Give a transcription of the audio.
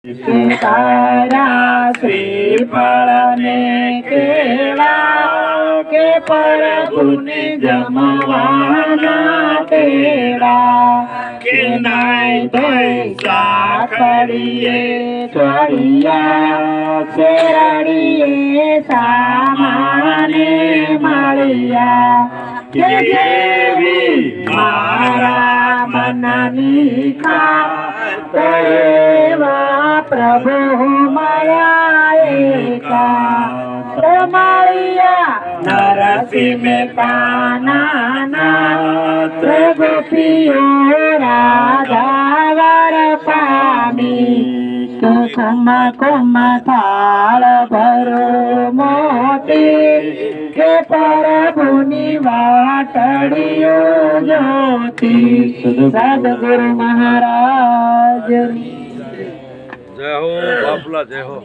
તારા શ્રીફળ ને કેળા કે પ્રભુને જમવાના તેડા કે નાય ધોઈ સાકડીએ ચોળિયા શેરડીએ સામાને મળ્યા કે જેવી મારા મનની ખાત प्रभु माया एका मारिया नरसिंह काना गोपियो राधावर पामी कुम कुम थाल भरो मोती के प्रभुनी वाटड़ियो ज्योति सदगुरु महाराज जय हो बाबला जय हो।